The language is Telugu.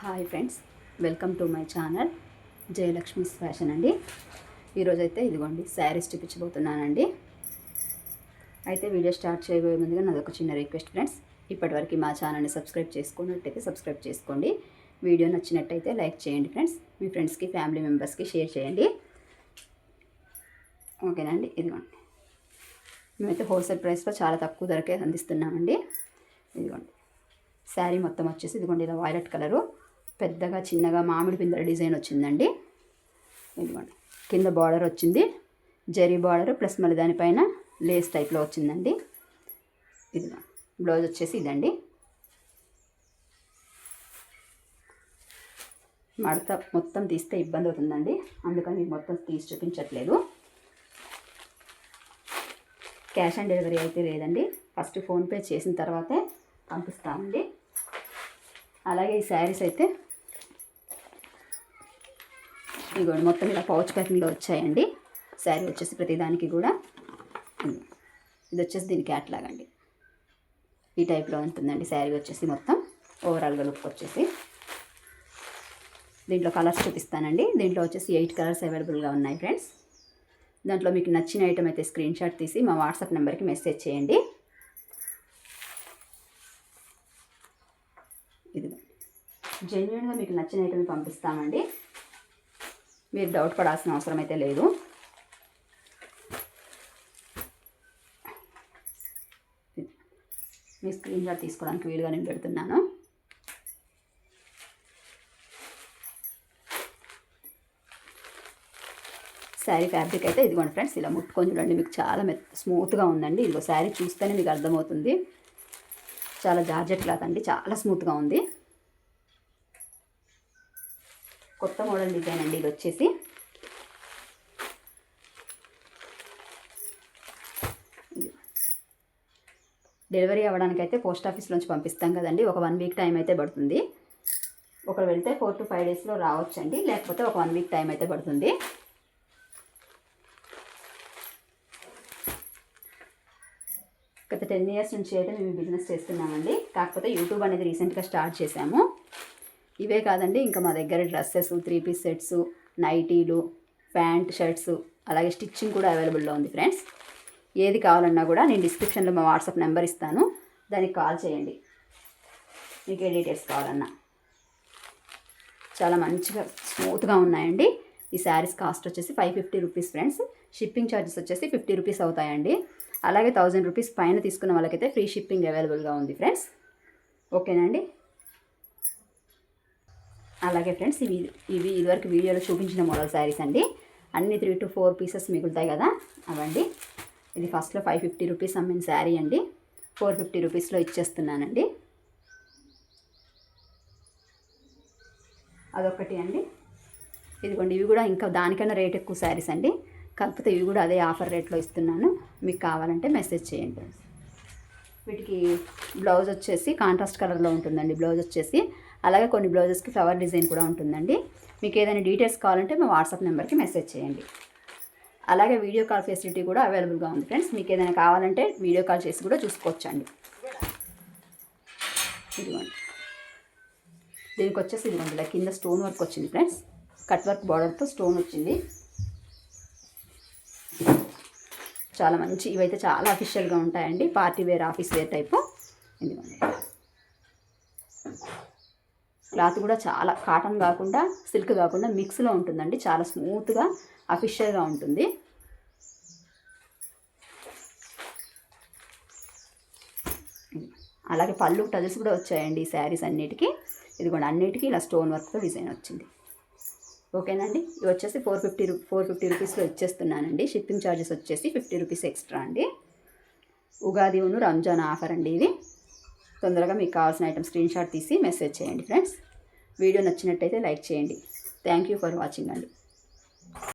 Hi friends, welcome to my channel Jayalakshmi's fashion అండి. ఈరోజైతే ఇదిగోండి శారీస్ చూపించబోతున్నానండి. అయితే వీడియో స్టార్ట్ చేయబోయే ముందుగా నాదొక చిన్న రిక్వెస్ట్ ఫ్రెండ్స్, ఇప్పటివరకు మా ఛానల్ని సబ్స్క్రైబ్ చేసుకున్నట్టయితే సబ్స్క్రైబ్ చేసుకోండి. వీడియో నచ్చినట్టయితే లైక్ చేయండి ఫ్రెండ్స్. మీ ఫ్రెండ్స్కి ఫ్యామిలీ మెంబర్స్కి షేర్ చేయండి. ఓకేనండి. ఇదిగోండి, మేమైతే హోల్సేల్ ప్రైస్లో చాలా తక్కువ ధరకే అందిస్తున్నామండి. ఇదిగోండి శారీ మొత్తం వచ్చేసి ఇదిగోండి ఇలా వైలెట్ కలరు పెద్దగా చిన్నగా మామిడి పిందెల డిజైన్ వచ్చిందండి. ఇదిగోండి కింద బార్డర్ వచ్చింది, జరీ బార్డర్ ప్లస్ మళ్ళీ దానిపైన లేస్ టైప్లో వచ్చిందండి. ఇదిగో బ్లౌజ్ వచ్చేసి ఇదండి. మడత మొత్తం తీస్తే ఇబ్బంది అవుతుందండి, అందుకని మీకు మొత్తం తీసి చూపించట్లేదు. క్యాష్ ఆన్ డెలివరీ అయితే లేదండి, ఫస్ట్ ఫోన్పే చేసిన తర్వాతే పంపిస్తామండి. అలాగే ఈ శారీస్ అయితే ఇదిగోండి మొత్తం ఇలా పౌచ్ ప్యాకింగ్లో వచ్చాయండి. శారీ వచ్చేసి ప్రతిదానికి కూడా ఇది వచ్చేసి దీని క్యాట్లాగ్ అండి. ఈ టైప్లో ఉంటుందండి శారీ వచ్చేసి మొత్తం ఓవరాల్గా లుక్ వచ్చేసి. దీంట్లో కలర్స్ చూపిస్తానండి. దీంట్లో వచ్చేసి 8 కలర్స్ అవైలబుల్గా ఉన్నాయి ఫ్రెండ్స్. దాంట్లో మీకు నచ్చిన ఐటమ్ అయితే స్క్రీన్ షాట్ తీసి మా వాట్సాప్ నెంబర్కి మెసేజ్ చేయండి. ఇదిగో జెన్యున్గా మీకు నచ్చిన ఐటమ్ పంపిస్తామండి, మీరు డౌట్ పడాల్సిన అవసరం అయితే లేదు. మీ స్క్రీన్ షాట్ తీసుకోవడానికి వీలుగా నేను పెడుతున్నాను. శారీ ఫ్యాబ్రిక్ అయితే ఇదిగోండి ఫ్రెండ్స్, ఇలా ముట్టుకొని చూడండి, మీకు చాలా స్మూత్గా ఉందండి. ఇదిగో శారీ చూస్తేనే మీకు అర్థమవుతుంది, చాలా జార్జెట్ క్లాత్ అండి, చాలా స్మూత్గా ఉంది. కొత్త మోడల్ డిజైన్ అండి ఇది వచ్చేసి. డెలివరీ అవ్వడానికైతే పోస్ట్ ఆఫీస్ నుంచి పంపిస్తాం కదండి, ఒక 1 వీక్ టైం అయితే పడుతుంది. ఒకరు వెళ్తే 4 to 5 డేస్లో రావచ్చండి, లేకపోతే ఒక 1 వీక్ టైం అయితే పడుతుంది. గత 10 ఇయర్స్ నుంచి అయితే మేము బిజినెస్ చేస్తున్నామండి, కాకపోతే యూట్యూబ్ అనేది రీసెంట్గా స్టార్ట్ చేసాము. ఇవే కాదండి, ఇంకా మా దగ్గర డ్రెస్సెస్, 3 పీస్ సెట్స్, నైటీలు, ప్యాంట్, షర్ట్స్, అలాగే స్టిచ్చింగ్ కూడా అవైలబుల్లో ఉంది ఫ్రెండ్స్. ఏది కావాలన్నా కూడా నేను డిస్క్రిప్షన్లో మా వాట్సాప్ నెంబర్ ఇస్తాను, దానికి కాల్ చేయండి మీకు ఏ డీటెయిల్స్ కావాలన్నా. చాలా మంచిగా స్మూత్గా ఉన్నాయండి. ఈ శారీస్ కాస్ట్ వచ్చేసి 550 రూపీస్ ఫ్రెండ్స్. షిప్పింగ్ ఛార్జెస్ వచ్చేసి 50 రూపీస్ అవుతాయండి. అలాగే 1000 రూపీస్ పైన తీసుకున్న వాళ్ళకైతే ఫ్రీ షిప్పింగ్ అవైలబుల్గా ఉంది ఫ్రెండ్స్. ఓకేనండి. అలాగే ఫ్రెండ్స్, ఇవి ఇదివరకు వీడియోలో చూపించిన మోడల్ శారీస్ అండి. అన్ని 3 to 4 పీసెస్ మిగులుతాయి కదా, అవండి. ఇది ఫస్ట్లో 550 రూపీస్ అమ్మిన శారీ అండి, 450 రూపీస్లో ఇచ్చేస్తున్నానండి. అదొకటి అండి. ఇదిగోండి, ఇవి కూడా ఇంకా దానికన్నా రేట్ ఎక్కువ శారీస్ అండి, కాకపోతే ఇవి కూడా అదే ఆఫర్ రేట్లో ఇస్తున్నాను, మీకు కావాలంటే మెసేజ్ చేయండి. వీటికి బ్లౌజ్ వచ్చేసి కాంట్రాస్ట్ కలర్లో ఉంటుందండి బ్లౌజ్ వచ్చేసి. అలాగే కొన్ని బ్లౌజెస్కి ఫ్లవర్ డిజైన్ కూడా ఉంటుందండి. మీకు ఏదైనా డీటెయిల్స్ కావాలంటే మా వాట్సాప్ నెంబర్కి మెసేజ్ చేయండి. అలాగే వీడియో కాల్ ఫెసిలిటీ కూడా అవైలబుల్గా ఉంది ఫ్రెండ్స్. మీకు ఏదైనా కావాలంటే వీడియో కాల్ చేసి కూడా చూసుకోవచ్చండి. ఇదిగోండి, దీనికి వచ్చేసి ఇదిగోండి ఇలా కింద స్టోన్ వర్క్ వచ్చింది ఫ్రెండ్స్, కట్ వర్క్ బార్డర్తో స్టోన్ వచ్చింది. చాలా మంచి, ఇవైతే చాలా అఫీషియల్గా ఉంటాయండి, party wear, office wear type. ఇదిగోండి, క్లాత్ కూడా చాలా కాటన్ కాకుండా సిల్క్ కాకుండా మిక్స్లో ఉంటుందండి, చాలా స్మూత్గా అఫీషియల్గా ఉంటుంది. అలాగే పళ్ళు టజల్స్ కూడా వచ్చాయండి ఈ శారీస్ అన్నిటికీ. ఇదిగోండి అన్నిటికీ ఇలా స్టోన్ వర్క్తో డిజైన్ వచ్చింది. ఓకేనండి. ఇవి వచ్చేసి 450 రూపీస్లో ఇచ్చేస్తున్నానండి. షిప్పింగ్ ఛార్జెస్ వచ్చేసి 50 రూపీస్ ఎక్స్ట్రా అండి. ఉగాది రంజాన్ ఆఫర్ అండి ఇది. తొందరగా మీకు కావాల్సిన ఐటమ్ స్క్రీన్ షాట్ తీసి మెసేజ్ చేయండి ఫ్రెండ్స్. వీడియో నచ్చినట్టయితే లైక్ చేయండి. థ్యాంక్ యూ ఫర్ వాచింగ్ అండి.